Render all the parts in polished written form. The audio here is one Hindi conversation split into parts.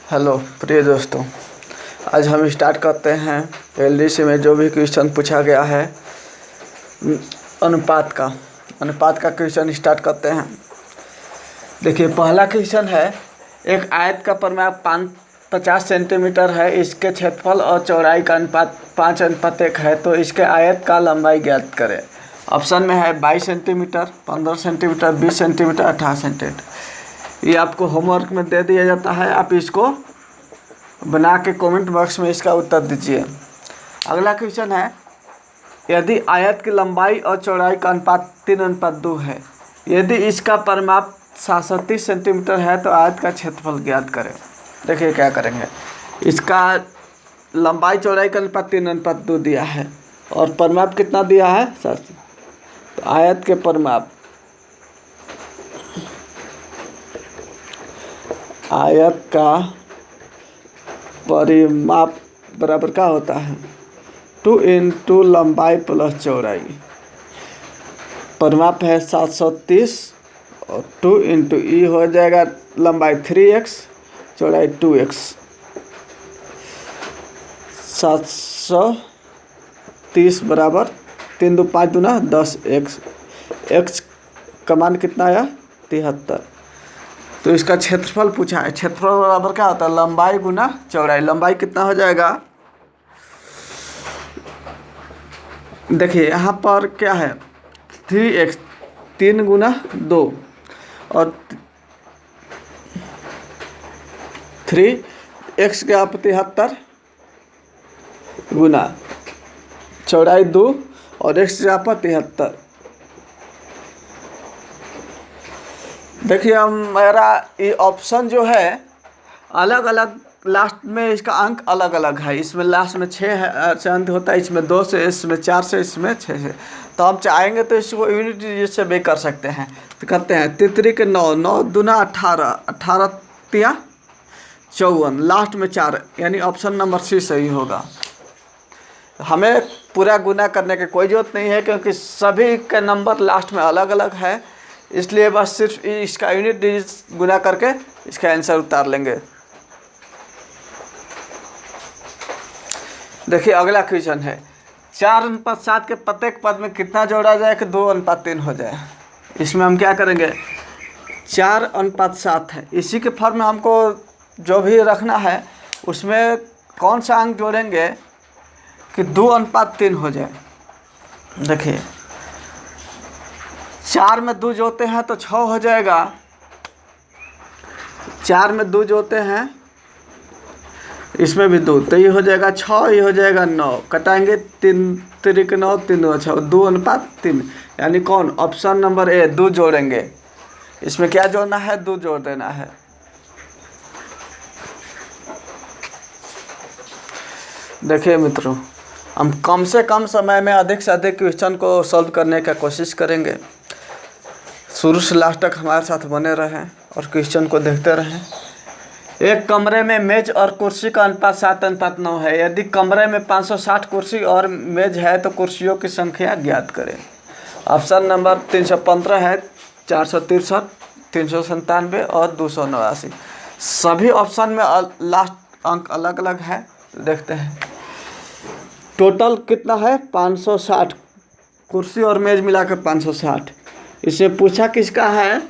हेलो प्रिय दोस्तों, आज हम स्टार्ट करते हैं एलडीसी में जो भी क्वेश्चन पूछा गया है अनुपात का क्वेश्चन स्टार्ट करते हैं। देखिए, पहला क्वेश्चन है, एक आयत का परिमाप 50 सेंटीमीटर है, इसके क्षेत्रफल और चौड़ाई का अनुपात 5:1 है, तो इसके आयत का लंबाई ज्ञात करें। ऑप्शन में है 22 सेंटीमीटर, 15 सेंटीमीटर, 20 सेंटीमीटर, 18 सेंटीमीटर। ये आपको होमवर्क में दे दिया जाता है, आप इसको बना के कमेंट बॉक्स में इसका उत्तर दीजिए। अगला क्वेश्चन है, यदि आयत की लंबाई और चौड़ाई का अनुपात 3:2 है, यदि इसका परिमाप 730 सेंटीमीटर है, तो आयत का क्षेत्रफल ज्ञात करें। देखिए क्या करेंगे, इसका लंबाई चौड़ाई का अनुपात 3:2 दिया है और परिमाप कितना दिया है 7। तो आयत के परिमाप बराबर क्या होता है 2 इंटू लंबाई प्लस चौड़ाई। परिमाप है 730 और 2 इंटू ई हो जाएगा लंबाई 3x, चौड़ाई 2x। 730 बराबर 3 2 5 दूना 10x, x का मान कितना आया 73। तो इसका क्षेत्रफल पूछा है, क्षेत्रफल बराबर क्या होता है लंबाई गुना चौड़ाई। लंबाई कितना हो जाएगा, देखिए यहाँ पर क्या है 3x, 3 गुना 2 और 3x का 73 गुना चौड़ाई 2 और x का 73। देखिए हम मेरा ये ऑप्शन जो है अलग अलग, लास्ट में इसका अंक अलग अलग है। इसमें लास्ट में 6 से अंत होता है, इसमें 2 से, इसमें 4 से, इसमें 6 से। तो हम चाहेंगे तो इसको यूनिट डिजिट से भी कर सकते हैं। तो करते हैं 3 के 9, 9 दूना 18, 18 तिया 54, लास्ट में 4, यानी ऑप्शन नंबर सी सही होगा। हमें पूरा गुना करने की कोई ज़रूरत नहीं है, क्योंकि सभी के नंबर लास्ट में अलग अलग है, इसलिए बस सिर्फ इसका यूनिट डिजिट गुना करके इसका आंसर उतार लेंगे। देखिए अगला क्वेश्चन है, 4:7 के प्रत्येक पद में कितना जोड़ा जाए कि 2:3 हो जाए। इसमें हम क्या करेंगे, 4:7 है, इसी के फॉर्म में हमको जो भी रखना है उसमें कौन सा अंक जोड़ेंगे कि 2:3 हो जाए। देखिए 4 में 2 जोड़ते हैं तो 6 हो जाएगा, 4 में 2 जोड़ते हैं इसमें भी 2, तो ये हो जाएगा 6, ये हो जाएगा 9, कटाएंगे 3 3 के 9, 3 2 6, 2:3, यानी कौन ऑप्शन नंबर ए 2 जोड़ेंगे। इसमें क्या जोड़ना है 2 जोड़ देना है। देखिए मित्रों, हम कम से कम समय में अधिक से अधिक क्वेश्चन को सॉल्व करने का कोशिश करेंगे। शुरू से लास्ट तक हमारे साथ बने रहें और क्वेश्चन को देखते रहें। एक कमरे में मेज और कुर्सी का अनुपात 7:9 है, यदि कमरे में 560 कुर्सी और मेज है तो कुर्सियों की संख्या ज्ञात करें। ऑप्शन नंबर 315 है, 463, 397 और 289। सभी ऑप्शन में लास्ट अंक अलग अलग है, देखते हैं। टोटल कितना है 560, कुर्सी और मेज मिलाकर 560। इसे पूछा किसका है,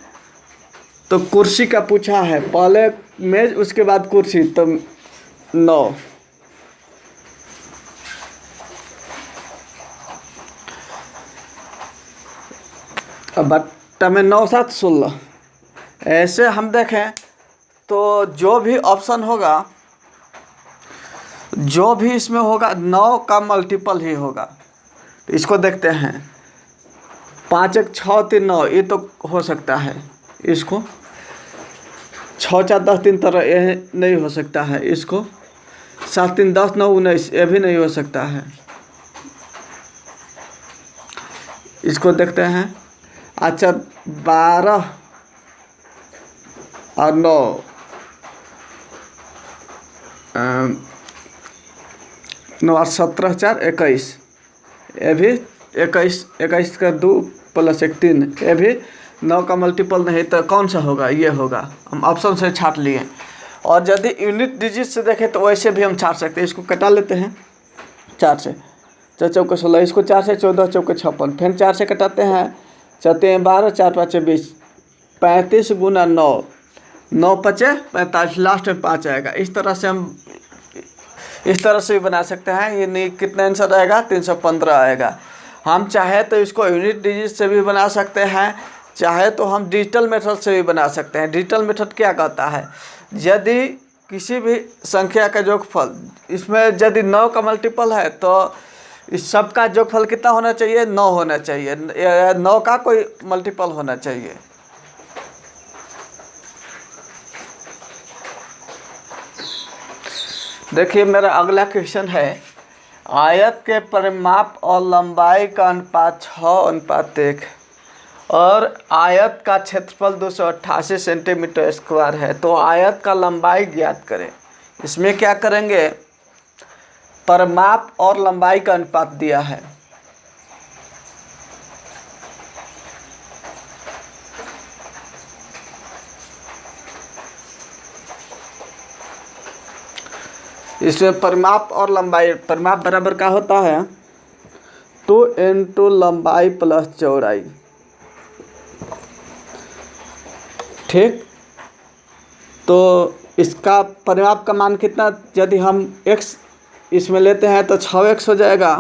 तो कुर्सी का पूछा है, पहले मेज उसके बाद कुर्सी, तो 9। अब बट्टा में 9 7 16। ऐसे हम देखें तो जो भी ऑप्शन होगा, जो भी इसमें होगा 9 का मल्टीपल ही होगा। इसको देखते हैं, 5 1 6 3 9, ये तो हो सकता है। इसको 6 4 10 3 तरह ये नहीं हो सकता है। इसको 7 3 10 9 19, ये भी नहीं हो सकता है। इसको देखते हैं, अच्छा 12 और 9, 9 और 17 4 21, ये भी 21 का 2 + 1 3, ये भी 9 का मल्टीपल नहीं, तो कौन सा होगा, ये होगा। हम ऑप्शन से छाट लिए। और यदि यूनिट डिजिट से देखें तो वैसे भी हम छाट सकते हैं। इसको कटा लेते हैं 4 से, 4 चौके 16, इसको 4 से 14 चौके 56, फिर 4 से कटाते हैं, चौते हैं 12, 4 पाँचे 20, 35 गुना 9, 9 पचे 45, लास्ट में 5 आएगा। इस तरह से हम इस तरह से भी बना सकते हैं। ये नहीं कितना आंसर आएगा, 315 आएगा। हम चाहे तो इसको यूनिट डिजिट से भी बना सकते हैं, चाहे तो हम डिजिटल मेथड से भी बना सकते हैं। डिजिटल मेथड क्या कहता है, यदि किसी भी संख्या का जोगफल, इसमें यदि 9 का मल्टीपल है तो इस सब का जोगफल कितना होना चाहिए, 9 होना चाहिए, 9 का कोई मल्टीपल होना चाहिए। देखिए मेरा अगला क्वेश्चन है, आयत के परिमाप और लंबाई का अनुपात 6:1 और आयत का क्षेत्रफल 288 सेंटीमीटर स्क्वायर है, तो आयत का लंबाई ज्ञात करें। इसमें क्या करेंगे, परिमाप और लंबाई का अनुपात दिया है। इसमें परिमाप और लंबाई, परिमाप बराबर क्या होता है, 2 इंटू लंबाई प्लस चौड़ाई, ठीक। तो इसका परिमाप का मान कितना, यदि हम x इसमें लेते हैं तो 6x हो जाएगा।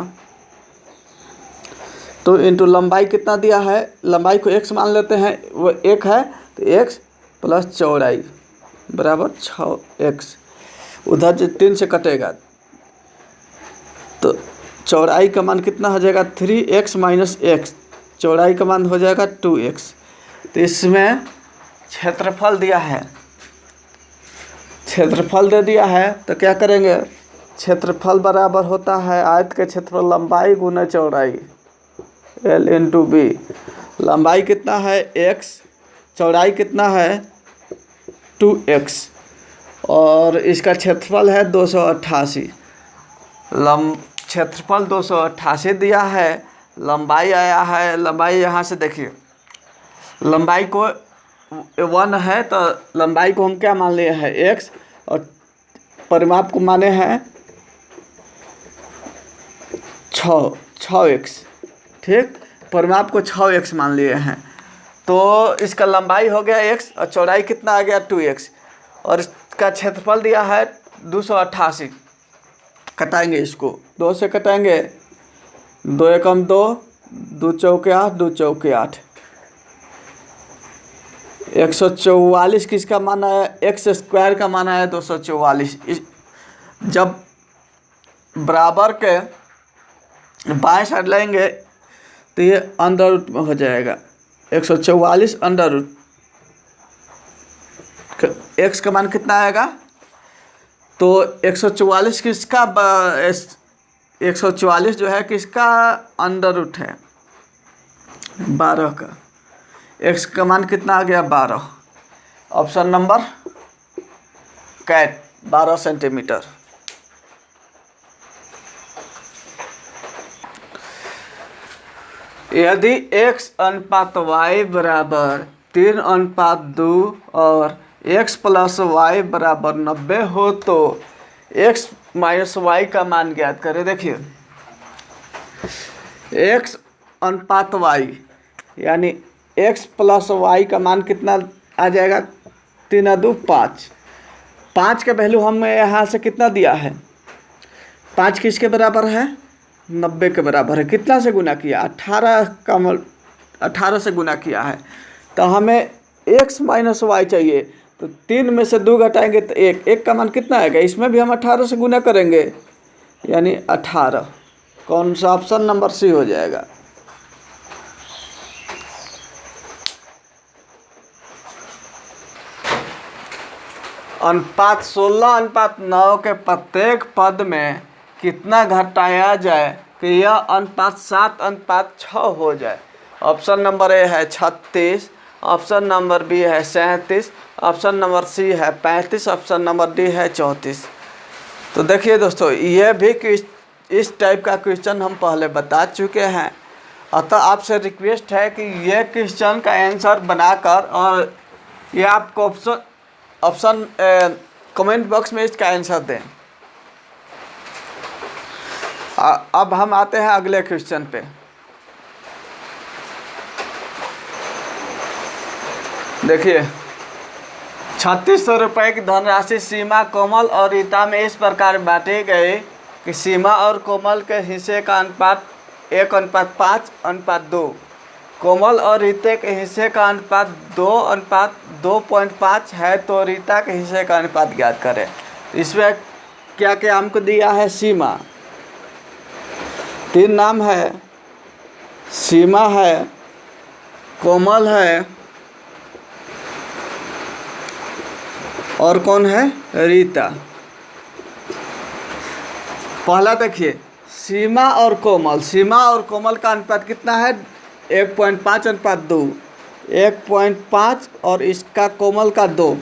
तो इंटू लंबाई कितना दिया है, लंबाई को x मान लेते हैं, वो 1 है, तो x प्लस चौड़ाई बराबर 6x। उधर जो 3 से कटेगा तो चौड़ाई का मान कितना हो जाएगा, 3x माइनस x, चौड़ाई का मान हो जाएगा 2x। तो इसमें क्षेत्रफल दिया है, क्षेत्रफल दे दिया है, तो क्या करेंगे, क्षेत्रफल बराबर होता है आयत के क्षेत्रफल लंबाई गुना चौड़ाई, L इंटू बी। लंबाई कितना है x, चौड़ाई कितना है 2x, और इसका क्षेत्रफल है 288। क्षेत्रफल 288 दिया है, लंबाई आया है, लंबाई यहाँ से देखिए, लंबाई को 1 है तो लंबाई को हम क्या मान लिए हैं x, और परिमाप को माने हैं 6x, ठीक। परिमाप को 6x मान लिए हैं, तो इसका लंबाई हो गया x और चौड़ाई कितना आ गया 2x, और इसका क्षेत्रफल दिया है 288। कटाएंगे इसको, 2 से कटाएंगे, 2 एकम 2, 2 चौके 8, 2 चौके 8, 144 किसका मान आया, एक्स स्क्वायर का मान आया 244। जब बराबर के बाएं साइड लेंगे तो ये अंडर रूट में हो जाएगा, 144 अंडर रूट, एक्स का मान कितना आएगा, तो 144 किसका, 144 जो है किसका अंडर रूट है 12 का, एक्स का मान कितना आ गया 12, ऑप्शन नंबर कैट 12 सेंटीमीटर। यदि x अनुपात y बराबर 3:2 और x प्लस वाई बराबर 90 हो तो x माइनस वाई का मान ज्ञात करें। देखिए x अनुपात y यानी x प्लस वाई का मान कितना आ जाएगा, 3×2 5, 5 का वैल्यू हमें यहाँ से कितना दिया है, 5 किसके बराबर है 90 के बराबर है, कितना से गुना किया 18 से गुना किया है, तो हमें x माइनस वाई चाहिए, तो 3 में से 2 घटाएंगे तो 1 का मान कितना आएगा, इसमें भी हम 18 से गुना करेंगे यानी 18, कौन सा ऑप्शन नंबर सी हो जाएगा। अनुपात 16:9 के प्रत्येक पद में कितना घटाया जाए कि यह अनुपात 7:6 हो जाए। ऑप्शन नंबर ए है 36, ऑप्शन नंबर बी है 37, ऑप्शन नंबर सी है 35, ऑप्शन नंबर डी है 34। तो देखिए दोस्तों, यह भी इस टाइप का क्वेश्चन हम पहले बता चुके हैं, अतः आपसे रिक्वेस्ट है कि यह क्वेश्चन का आंसर बनाकर और ये आपको ऑप्शन कमेंट बॉक्स में इसका आंसर दें। अब हम आते हैं अगले क्वेश्चन पे। देखिए, 3600 रुपये की धनराशि सीमा, कोमल और रीता में इस प्रकार बांटे गए कि सीमा और कोमल के हिस्से का अनुपात 1:5:2। कोमल और रीता के हिस्से का अनुपात 2:2.5 है, तो रीता के हिस्से का अनुपात ज्ञात करें। इसमें क्या क्या हमको दिया है? सीमा, 3 नाम है, सीमा है, कोमल है और कौन है? रीता। पहला देखिए, सीमा और कोमल। सीमा और कोमल का अनुपात कितना है? 1:5:2। 1.5 और इसका कोमल का 2।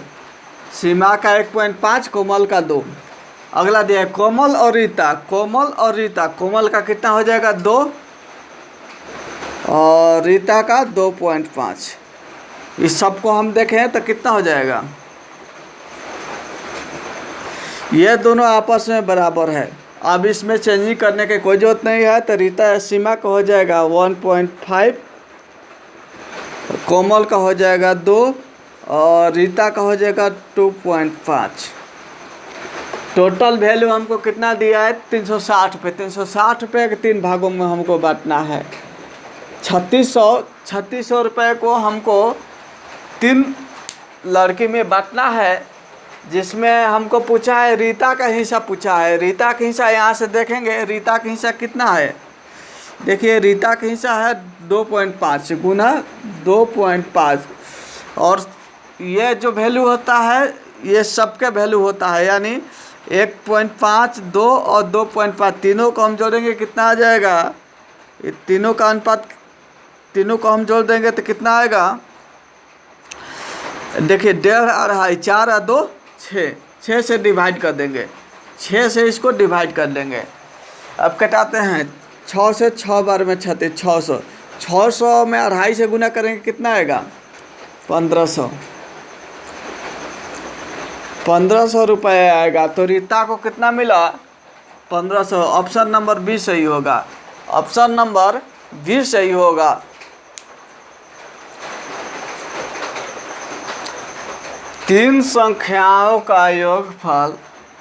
सीमा का 1.5, कोमल का 2। अगला दिया है कोमल और रीता। कोमल और रीता, कोमल का कितना हो जाएगा? 2 और रीता का 2.5। इस सब को हम देखें तो कितना हो जाएगा? ये दोनों आपस में बराबर है। अब इसमें चेंजिंग करने की कोई जरूरत नहीं है, तो रीता सीमा का हो जाएगा 1.5, कोमल का हो जाएगा 2 और रीता का हो जाएगा 2.5। टोटल वैल्यू हमको कितना दिया है? 360 रुपये। 360 रुपये के 3 भागों में हमको बांटना है। 3600 रुपये को हमको 3 लड़की में बांटना है, जिसमें हमको पूछा है रीता का हिस्सा पूछा है। रीता का हिस्सा यहाँ से देखेंगे, रीता का हिस्सा कितना है? देखिए, रीता का हिस्सा है 2.5 गुना 2.5, और ये जो वैल्यू होता है ये सबके वैल्यू होता है, यानी 1.5, 2 और 2.5 तीनों को हम जोड़ेंगे कितना आ जाएगा? ये तीनों का अनुपात, तीनों को हम जोड़ देंगे तो कितना आएगा? देखिए, 1.5, 2.5, 4 और 2 6, 6 से डिवाइड कर देंगे, 6 से इसको डिवाइड कर लेंगे। अब कटाते हैं, 6 से 6 बार में 36, 600। 600 में 2.5 से गुना करेंगे कितना आएगा? 1500। 1500 रुपये आएगा। तो रीता को कितना मिला? 1500। ऑप्शन नंबर 20 सही होगा। ऑप्शन नंबर 20 सही होगा। तीन संख्याओं का योगफल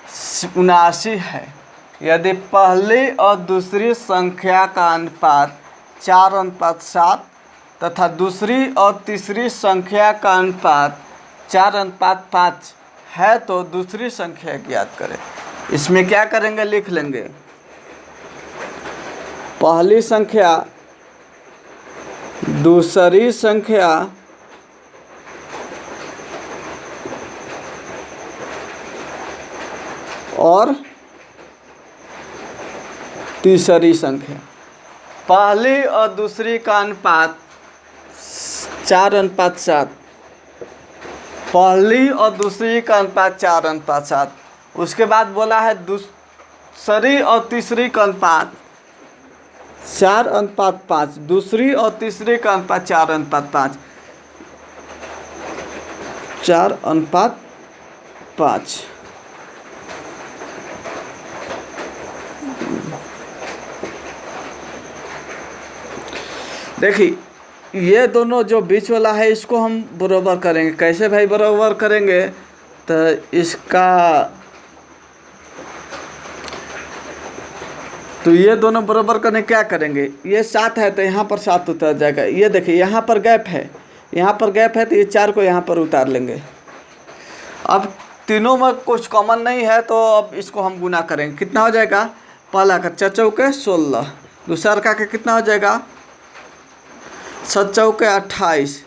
79 है यदि पहली और दूसरी संख्या का अनुपात 4:7 तथा दूसरी और तीसरी संख्या का अनुपात 4:5 है, तो दूसरी संख्या ज्ञात करें। इसमें क्या करेंगे? लिख लेंगे पहली संख्या, दूसरी संख्या और तीसरी संख्या। पहली और दूसरी का अनुपात 4:7। पहली और दूसरी का अनुपात 4:7। उसके बाद बोला है दूसरी और तीसरी का अनुपात 4:5। दूसरी और तीसरी का अनुपात 4:5। 4:5। देखिए, ये दोनों जो बीच वाला है इसको हम बराबर करेंगे। कैसे भाई बराबर करेंगे? तो इसका, तो ये दोनों बराबर करने क्या करेंगे? ये 7 है तो यहाँ पर 7 उतर जाएगा। ये देखिए, यहाँ पर गैप है, यहाँ पर गैप है, तो ये 4 को यहाँ पर उतार लेंगे। अब तीनों में कुछ कॉमन नहीं है, तो अब इसको हम गुना करेंगे। कितना हो जाएगा? पहला का 4 चौके 16, दूसरा का कितना हो जाएगा? 7 चौके 28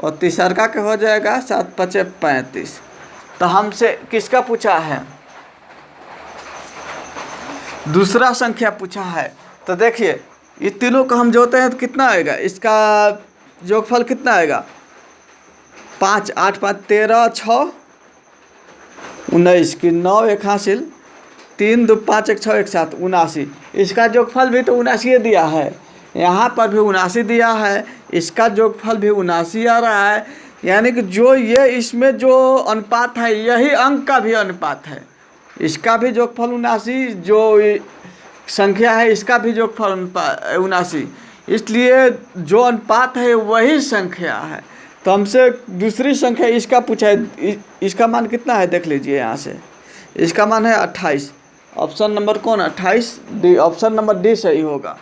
और तीसरा के हो जाएगा 7 पचे 35। तो हमसे किसका पूछा है? दूसरा संख्या पूछा है। तो देखिए, ये तीनों को हम जोड़ते हैं तो कितना आएगा? इसका योगफल कितना आएगा? 5, 8, 5, 13, 6, 19 की 9 एक हासिल, 3, 2, 5, 1, 6, 1, 7, 79। इसका योगफल भी तो 79 दिया है, यहाँ पर भी 79 दिया है, इसका योगफल भी 79 आ रहा है। यानी कि जो ये इसमें जो अनुपात है यही अंक का भी अनुपात है। इसका भी जोगफल 79, जो संख्या है इसका भी जोगफल 79, इसलिए जो अनुपात है वही संख्या है। तो हमसे दूसरी संख्या इसका पूछा है, इसका मान कितना है देख लीजिए यहाँ से। इसका मान है 28। ऑप्शन नंबर कौन 28 डी, ऑप्शन नंबर डी सही होगा।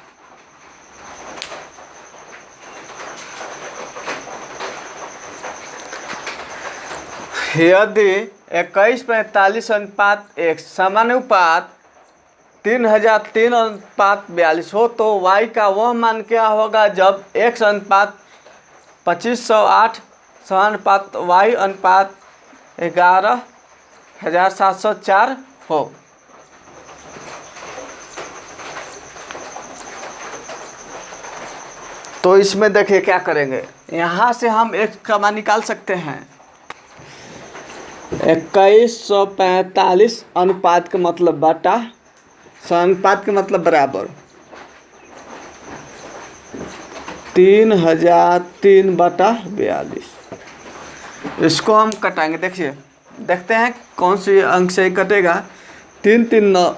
यदि 21:45 अनुपात 1 समानुपात 3003 अनुपात 42 हो तो y का वह मान क्या होगा जब x अनुपात 2508 समानुपात y अनुपात 11704 हो। तो इसमें देखिए क्या करेंगे, यहाँ से हम x का मान निकाल सकते हैं। 2145 अनुपात का मतलब बटा, अनुपात का मतलब बराबर 3003/42। इसको हम कटाएंगे। देखिए देखते हैं कौन सी अंक से कटेगा। 3 3 9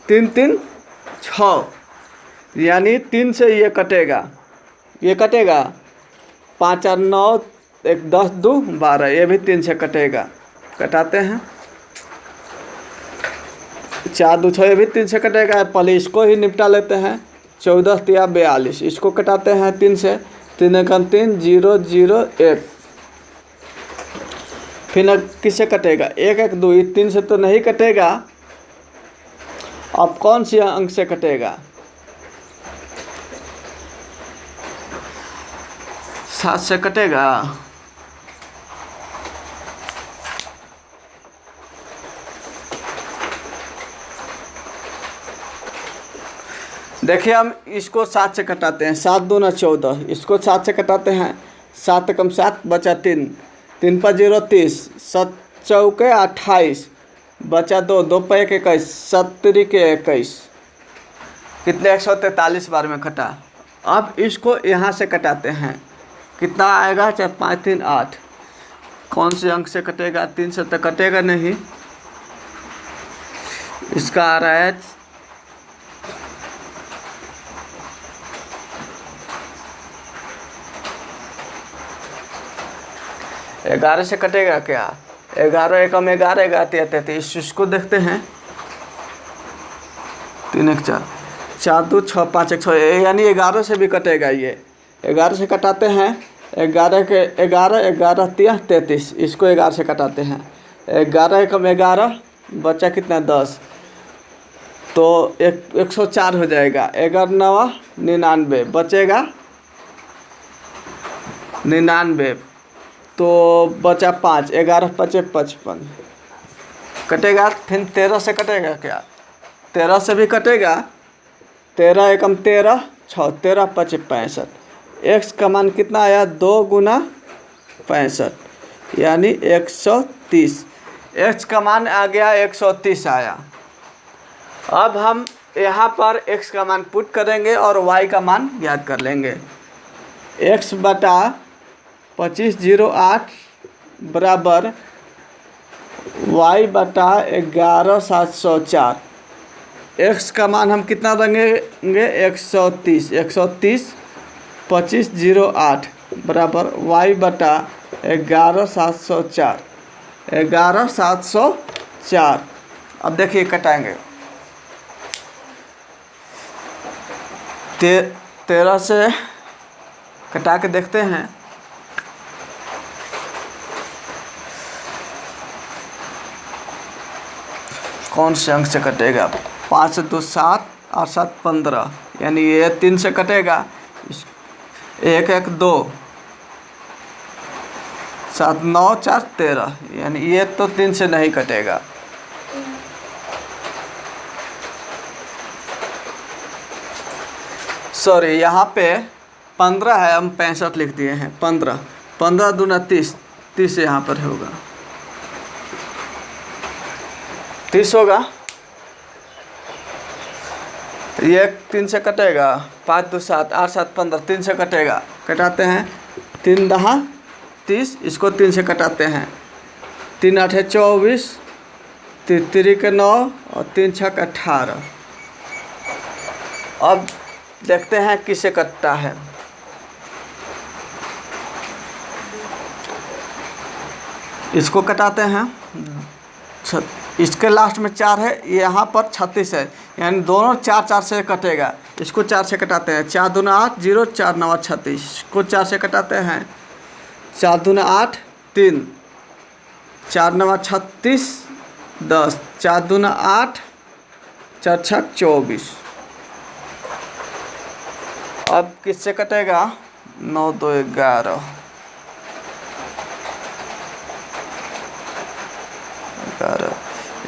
3 3 6, यानी 3 से ये कटेगा, ये कटेगा 5 और 9 1 10 2 12, ये भी 3 से कटेगा। कटाते हैं 4 2 6, ये भी 3 से कटेगा। पहले इसको ही निपटा लेते हैं। 14 3 42, इसको कटाते हैं 3 से। 3 1 3 0 0 1, फिर किससे कटेगा 1 1 2, 3 से तो नहीं कटेगा। अब कौन सी अंक से कटेगा, 7 से कटेगा। देखिए हम इसको 7 से कटाते हैं। 7 2 9 14, इसको 7 से कटाते हैं। 7 कम 7 बचा 3, 3 पर 0 30, 7 चौके 28, बचा 2, 2 पर 1 21, 7 के 21, कितने 143 बार में कटा। अब इसको यहाँ से कटाते हैं, कितना आएगा 4 5 3 8। कौन से अंक से कटेगा, 3 से तो कटेगा नहीं। इसका आ रहा है 11 से कटेगा क्या, 11 एकम 11 11 33। इसको देखते हैं 3 1 4 4 2 6 5 1 6, यानी 11 से भी कटेगा। ये 11 से कटाते हैं। 11 के 11 11 3 33, इसको 11 से कटाते हैं। 11 एकम 11, बचा कितना 10, तो 104 हो जाएगा। 11 9 99, बचेगा 99, तो बचा 5, 11 5 55 कटेगा। फिर 13 से कटेगा क्या, 13 से भी कटेगा। 13 एकम 13 6 13 5 65। x का मान कितना आया 2 गुना 65, यानी 130। x का मान आ गया 130 आया। अब हम यहाँ पर x का मान पुट करेंगे और y का मान याद कर लेंगे। x बटा 2508 बराबर y बटा 11704। x का मान हम कितना देंगे 130, 130 2508 बराबर y बटा 11704, 11704। अब देखिए कटाएंगे। 13 से कटा के देखते हैं। कौन से अंक से कटेगा, 5 से 2 7 और 7 15, यानी ये 3 से कटेगा। 1 1 2 7 9 4 13, यानी ये तो 3 से नहीं कटेगा। सॉरी, यहाँ पे 15 है, हम 65 लिख दिए हैं। 15 15 दूना 30, 30 यहाँ पर होगा, 30 होगा। ये 3 से कटेगा। 5 2 7 8 7 15, 3 से कटेगा। कटाते हैं। 3 10 36, इसको 3 से कटाते हैं। 3 8 24, 3 3 9 और 3 6 18। अब देखते हैं किसे कटता है। इसको कटाते हैं। इसके लास्ट में 4 है, यहाँ पर 36 है, यानी दोनों 4 4 से कटेगा। इसको 4 से कटाते हैं। 4 दूना 8, 0 4 9 36। इसको 4 से कटाते हैं। 4 दूना 8, 3, 4 9 36, 10, 4 दूना 8, 4 6 24। अब किससे कटेगा? 9 2 11,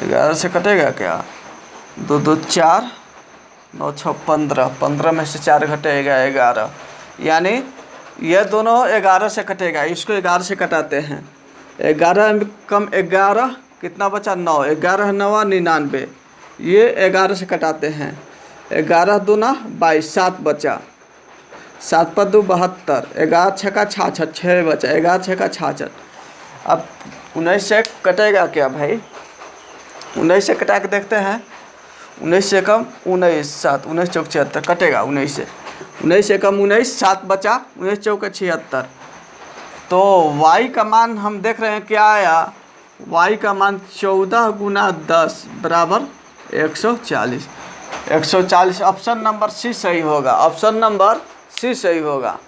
11 से कटेगा क्या? 2 2 4, 9 6 15, 15 में से 4 घटेगा 11, यानी ये दोनों 11 से कटेगा। इसको 11 से कटाते हैं। 11 कम 11 कितना बचा? 9। 11 9 99, ये 11 से कटाते हैं। 11 दूना 22, 7 बचा। 7 पर 2 72, 11 6 का 66, 6 बचा। 11 6 का 66। अब 19 से कटेगा क्या भाई? 19 से कटा के देखते हैं। 19 से कम 19, 7, 19 चौक 76 कटेगा। 19 से, 19 से कम 19, 7 बचा। 19 चौक 76। तो y का मान हम देख रहे हैं क्या आया? y का मान 14 गुना 10 बराबर 140। 140 ऑप्शन नंबर सी सही होगा। ऑप्शन नंबर सी सही होगा।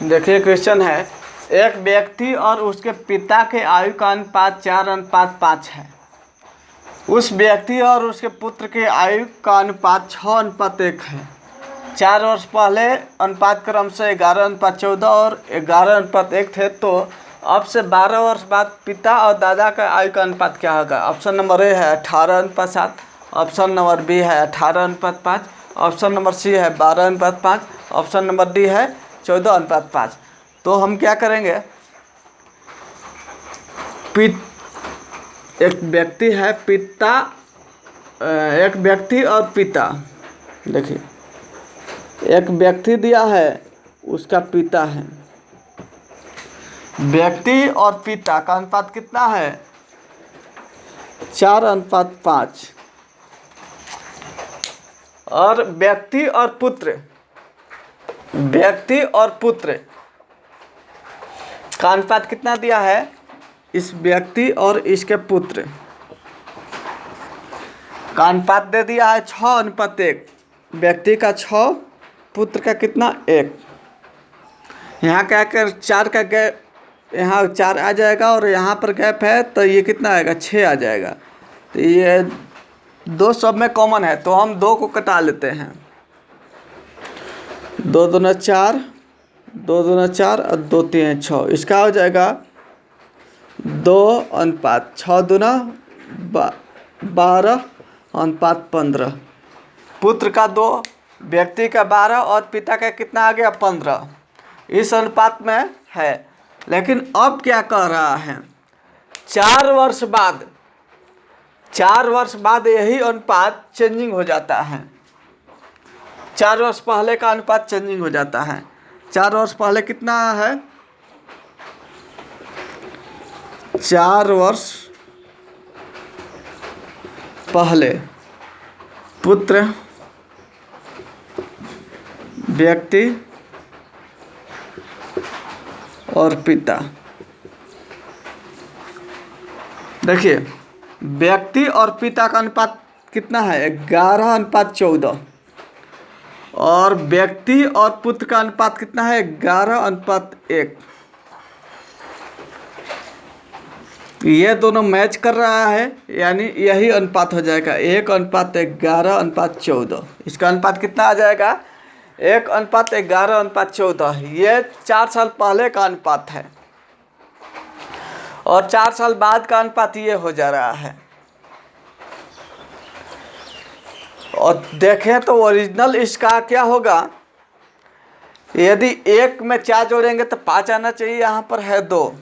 देखिए क्वेश्चन है, एक व्यक्ति और उसके पिता के आयु का अनुपात 4:5 है। उस व्यक्ति और उसके पुत्र के आयु का अनुपात 6:1 है। 4 वर्ष पहले अनुपात क्रम से 11:14 और 11:1 थे, तो अब से 12 वर्ष बाद पिता और दादा का आयु का अनुपात क्या होगा? ऑप्शन नंबर ए है 18:7, ऑप्शन नंबर बी है 18:5, ऑप्शन नंबर सी है 12:5, ऑप्शन नंबर डी है 14:5। तो हम क्या करेंगे? एक व्यक्ति है, पिता, एक व्यक्ति और पिता। देखिए एक व्यक्ति दिया है, उसका पिता है। व्यक्ति और पिता का अनुपात कितना है? 4:5। और व्यक्ति और पुत्र, व्यक्ति और पुत्र का अनुपात कितना दिया है? इस व्यक्ति और इसके पुत्र का अनुपात दे दिया है 6:1। व्यक्ति का 6, पुत्र का कितना? 1। यहाँ क्या कर 4 का गैप, यहाँ 4 आ जाएगा और यहाँ पर गैप है, तो ये कितना आएगा? 6 आ जाएगा। तो ये 2 सब में कॉमन है, तो हम 2 को कटा लेते हैं। 2 दूना 4, 2 दूना 4 और 2 3 6। इसका हो जाएगा 2:6। 6 दूना 12:15। पुत्र का 2, व्यक्ति का 12 और पिता का कितना आ गया? 15। इस अनुपात में है। लेकिन अब क्या कह रहा है? 4 वर्ष बाद, 4 वर्ष बाद यही अनुपात चेंजिंग हो जाता है। 4 वर्ष पहले का अनुपात चेंजिंग हो जाता है। 4 वर्ष पहले कितना है? 4 वर्ष पहले पुत्र, व्यक्ति और पिता। देखिए व्यक्ति और पिता का अनुपात कितना है? 11:14। और व्यक्ति और पुत्र का अनुपात कितना है? 11:1। ये दोनों मैच कर रहा है, यानी यही अनुपात हो जाएगा 1:11:14। इसका अनुपात कितना आ जाएगा? 1:11:14। ये 4 साल पहले का अनुपात है और 4 साल बाद का अनुपात ये हो जा रहा है। और देखें तो ओरिजिनल इसका क्या होगा? यदि 1 में 4 जोड़ेंगे तो 5 आना चाहिए, यहाँ पर है 2,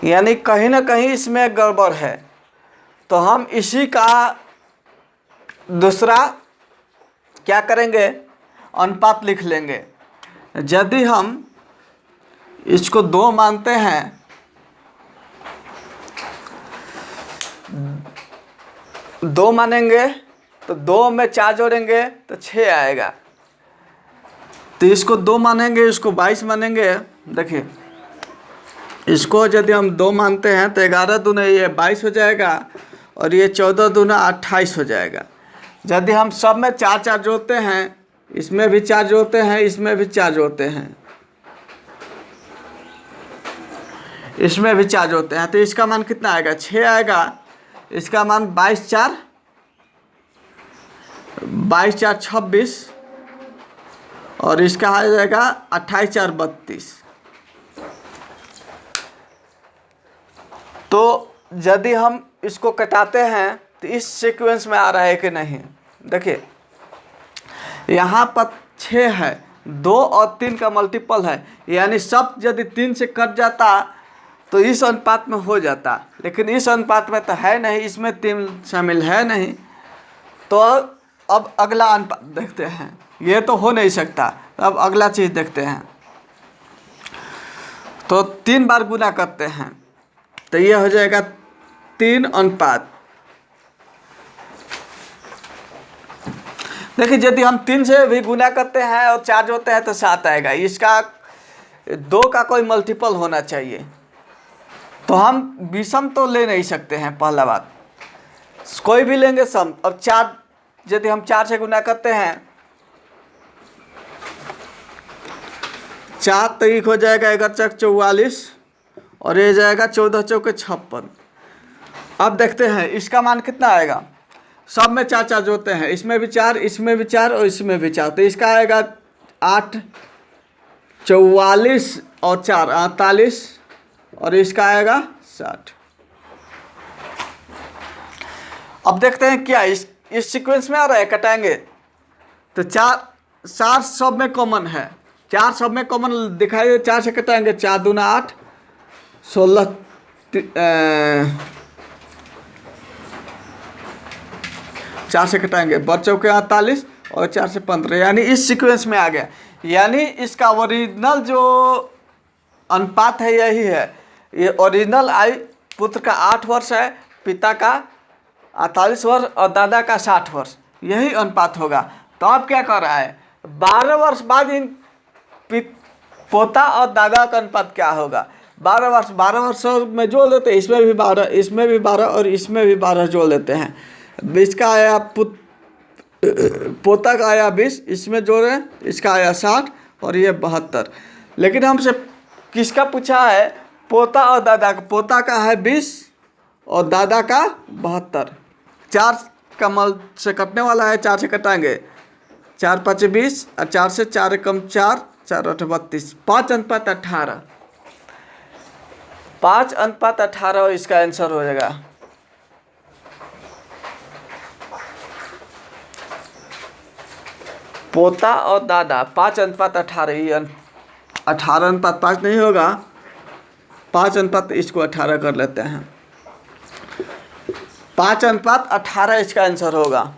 यानी कहीं ना कहीं इसमें गड़बड़ है। तो हम इसी का दूसरा क्या करेंगे, अनुपात लिख लेंगे। यदि हम इसको 2 मानते हैं, 2 मानेंगे तो 2 में 4 जोड़ेंगे तो 6 आएगा। तो इसको 2 मानेंगे, इसको 22 मानेंगे। देखिए इसको यदि हम 2 मानते हैं तो 11 दूने ये 22 हो जाएगा और ये 14 दूना 28 हो जाएगा। यदि हम सब में 4 4 जोड़ते हैं, इसमें भी 4 जोड़ते हैं, इसमें भी 4 जोड़ते हैं, इसमें भी 4 जोड़ते हैं, तो इसका मान कितना आएगा, 6 आएगा। इसका मान 22 4 26 और इसका आ जाएगा 28 4 32। तो यदि हम इसको कटाते हैं तो इस सीक्वेंस में आ रहा है कि नहीं। देखिए यहाँ पर 6 है, 2 और 3 का मल्टीपल है, यानी सब यदि 3 से कट जाता तो इस अनुपात में हो जाता, लेकिन इस अनुपात में तो है नहीं, इसमें 3 शामिल है नहीं। तो अब अगला अनुपात देखते हैं, ये तो हो नहीं सकता। अब अगला चीज़ देखते हैं, तो 3 बार गुना करते हैं तो ये हो जाएगा 3 अनुपात। देखिए यदि हम 3 से भी गुना करते हैं और 4 जोड़ते हैं तो 7 आएगा। इसका 2 का कोई मल्टीपल होना चाहिए, तो हम विषम तो ले नहीं सकते हैं, पहला बात। कोई भी लेंगे सम, और 4 यदि हम 4 से गुना करते हैं, 4 तरीक हो जाएगा 11 चौक 44 और ये जाएगा 14 चौके 56। अब देखते हैं इसका मान कितना आएगा। सब में 4 4 जोड़ते हैं, इसमें भी 4, इसमें भी 4 और इसमें भी 4, तो इसका आएगा 8 44 और 4 48 और इसका आएगा 60। अब देखते हैं क्या इस सीक्वेंस में आ रहा है, कटाएंगे तो 4 सब में कॉमन है, 4 सब में कॉमन दिखाई दे, 4 से कटाएंगे, 4 दूना 8 16 4 से कटाएंगे, बच्चों के 48 और 4 से 15, यानी इस सीक्वेंस में आ गया। यानी इसका ओरिजिनल जो अनुपात है यही है। ये ओरिजिनल आयु पुत्र का 8 वर्ष है, पिता का 48 वर्ष और दादा का 60 वर्ष, यही अनुपात होगा। तो अब क्या कर रहा है, 12 वर्ष बाद इन पोता और दादा का अनुपात क्या होगा। 12 वर्ष में जोड़ लेते हैं, इसमें भी 12, इसमें भी 12 और इसमें भी 12 जोड़ लेते हैं। इसका आया पोता का आया 20, इसमें जोड़े इसका आया 60 और ये 72। लेकिन हमसे किसका पूछा है, पोता और दादा का। पोता का है 20 और दादा का 72। 4 का मल से कटने वाला है, 4 से कटाएंगे, 4 5 20 और 4 से 4 कम 4 4 8 32, 5 अनुपात 18, 5 अनुपात 18 इसका आंसर हो जाएगा। पोता और दादा 5 अनुपात 18, ये 18 अनुपात 5 नहीं होगा, 5 अनुपात इसको 18 कर लेते हैं, 5 अनुपात 18 इसका आंसर होगा।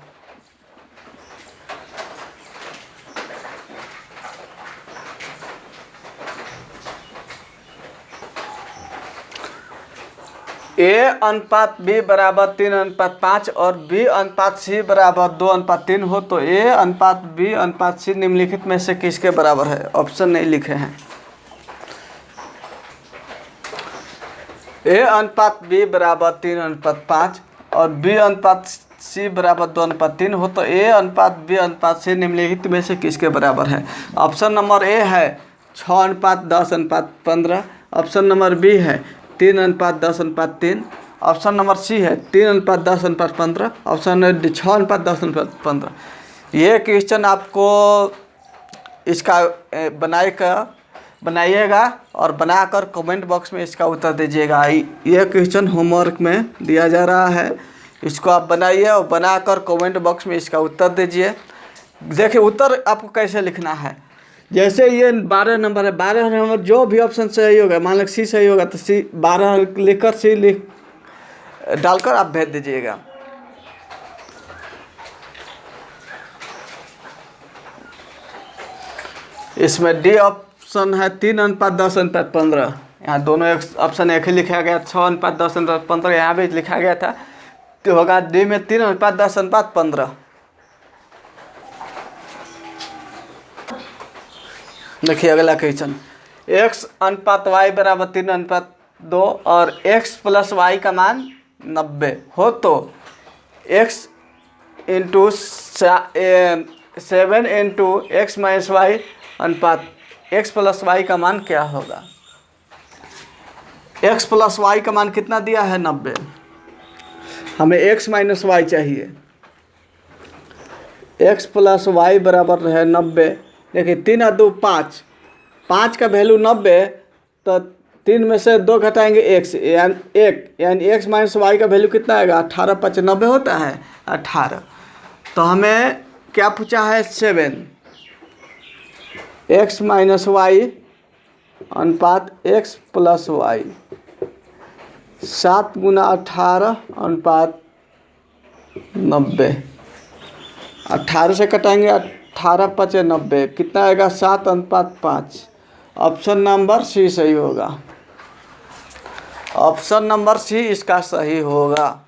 ए अनुपात बी बराबर 3 अनुपात 5 और बी अनुपात सी बराबर 2 अनुपात 3 हो तो ए अनुपात बी अनुपात सी निम्नलिखित में से किसके बराबर है। ऑप्शन नहीं लिखे हैं। ए अनुपात बी बराबर 3 अनुपात 5 और बी अनुपात सी बराबर 2 अनुपात 3 हो तो ए अनुपात बी अनुपात सी निम्नलिखित में से किसके बराबर है। ऑप्शन नंबर ए है 6 अनुपात 10 अनुपात 15, ऑप्शन नंबर बी है 3 अनुपात 10 अनुपात 3, ऑप्शन नंबर सी है 3 अनुपात 10 अनुपात 15, ऑप्शन 6 अनुपात 10 अनुपात 15। ये क्वेश्चन आपको इसका बनाइएगा और बनाकर कमेंट बॉक्स में इसका उत्तर दीजिएगा। ये क्वेश्चन होमवर्क में दिया जा रहा है, इसको आप बनाइए और बनाकर कमेंट बॉक्स में इसका उत्तर दीजिए। देखिए उत्तर आपको कैसे लिखना है, जैसे ये 12 नंबर है, 12 नंबर जो भी ऑप्शन सही होगा, मान लो सी सही होगा तो सी 12 लिखकर सी डालकर आप भेज दीजिएगा। इसमें डी ऑप्शन है 3:10:15। यहाँ दोनों एक ऑप्शन एक ही लिखा गया, 6:10:15 यहाँ भी लिखा गया था, तो होगा डी में 3:10:15। देखिए अगला क्वेश्चन, x/y बराबर 3:2 और x प्लस वाई का मान 90 हो तो x into 7 into x minus y अनुपात x प्लस वाई का मान क्या होगा। x प्लस वाई का मान कितना दिया है 90, हमें x माइनस वाई चाहिए। x प्लस वाई बराबर है 90। देखिए 3 और 2 5, 5 का वैल्यू 90, तो 3 में से 2 घटाएंगे x यानी x माइनस वाई का वैल्यू कितना आएगा, 18 × 5 = 90 होता है 18। तो हमें क्या पूछा है 7 x माइनस वाई अनुपात x प्लस वाई, 7 × 18 अनुपात 90। 18 से कटाएंगे 18 × 5 = 90, कितना आएगा 7:5। ऑप्शन नंबर सी सही होगा, ऑप्शन नंबर सी इसका सही होगा।